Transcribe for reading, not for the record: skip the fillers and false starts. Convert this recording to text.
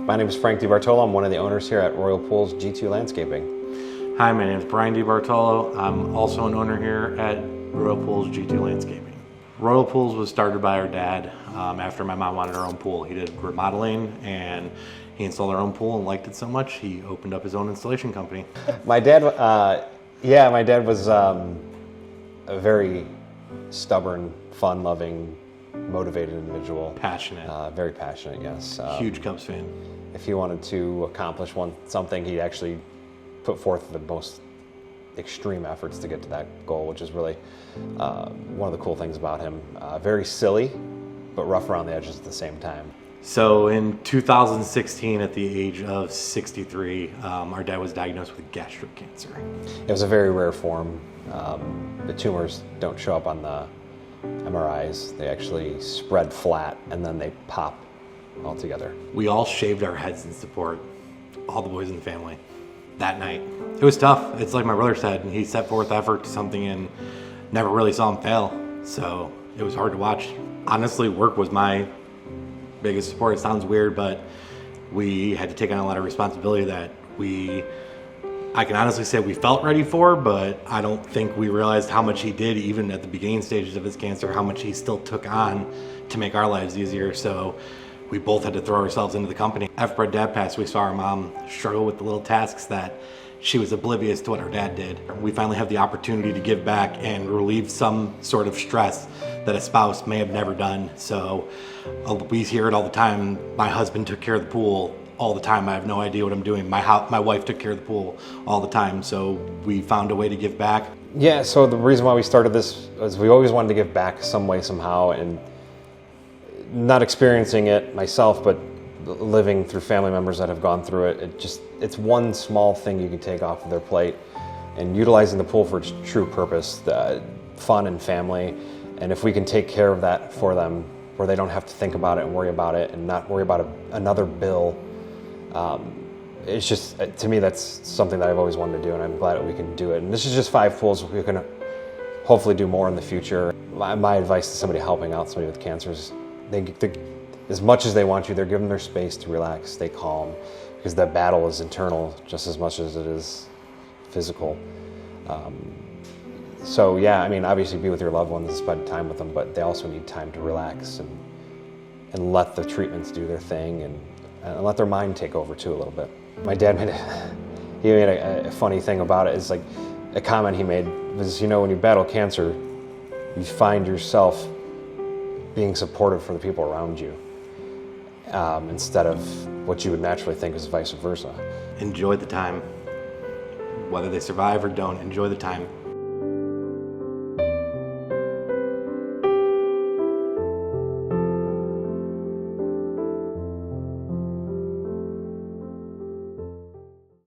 My name is Frank DeBartolo. I'm one of the owners here at Royal Pools G2 Landscaping. Hi, my name is Brian DeBartolo. I'm also an owner here at Royal Pools G2 Landscaping. Royal Pools was started by our dad after my mom wanted her own pool. He did remodeling and he installed our own pool and liked it so much he opened up his own installation company. My dad was a very stubborn, fun-loving, motivated individual. Passionate. Very passionate, yes. Huge Cubs fan. If he wanted to accomplish something, he actually put forth the most extreme efforts to get to that goal, which is really one of the cool things about him. Very silly, but rough around the edges at the same time. So in 2016, at the age of 63, our dad was diagnosed with gastric cancer. It was a very rare form. The tumors don't show up on the MRIs. They actually spread flat and then they pop all together. We all shaved our heads in support, all the boys in the family, that night. It was tough. It's like my brother said, he set forth effort to something and never really saw him fail. So it was hard to watch. Honestly, work was my biggest support. It sounds weird, but we had to take on a lot of responsibility that I can honestly say we felt ready for, but I don't think we realized how much he did, even at the beginning stages of his cancer, how much he still took on to make our lives easier. So we both had to throw ourselves into the company. After our dad passed, we saw our mom struggle with the little tasks that she was oblivious to what our dad did. We finally have the opportunity to give back and relieve some sort of stress that a spouse may have never done. So we hear it all the time. My husband took care of the pool all the time. I have no idea what I'm doing. My wife took care of the pool all the time. So we found a way to give back. Yeah, so the reason why we started this was we always wanted to give back some way, somehow, and not experiencing it myself, but living through family members that have gone through it. It's one small thing you can take off of their plate, and utilizing the pool for its true purpose, fun and family. And if we can take care of that for them, where they don't have to think about it and worry about it and not worry about another bill, it's just, to me, that's something that I've always wanted to do, and I'm glad that we can do it. And this is just 5 pools. We're going to hopefully do more in the future. My advice to somebody helping out somebody with cancer is, as much as they want you, they're giving their space to relax, stay calm, because that battle is internal just as much as it is physical. So yeah, I mean, obviously be with your loved ones and spend time with them, but they also need time to relax and let the treatments do their thing and let their mind take over too a little bit. My dad made a funny thing about it. It's like a comment he made was, when you battle cancer, you find yourself being supportive for the people around you instead of what you would naturally think is vice versa. Enjoy the time. Whether they survive or don't, enjoy the time.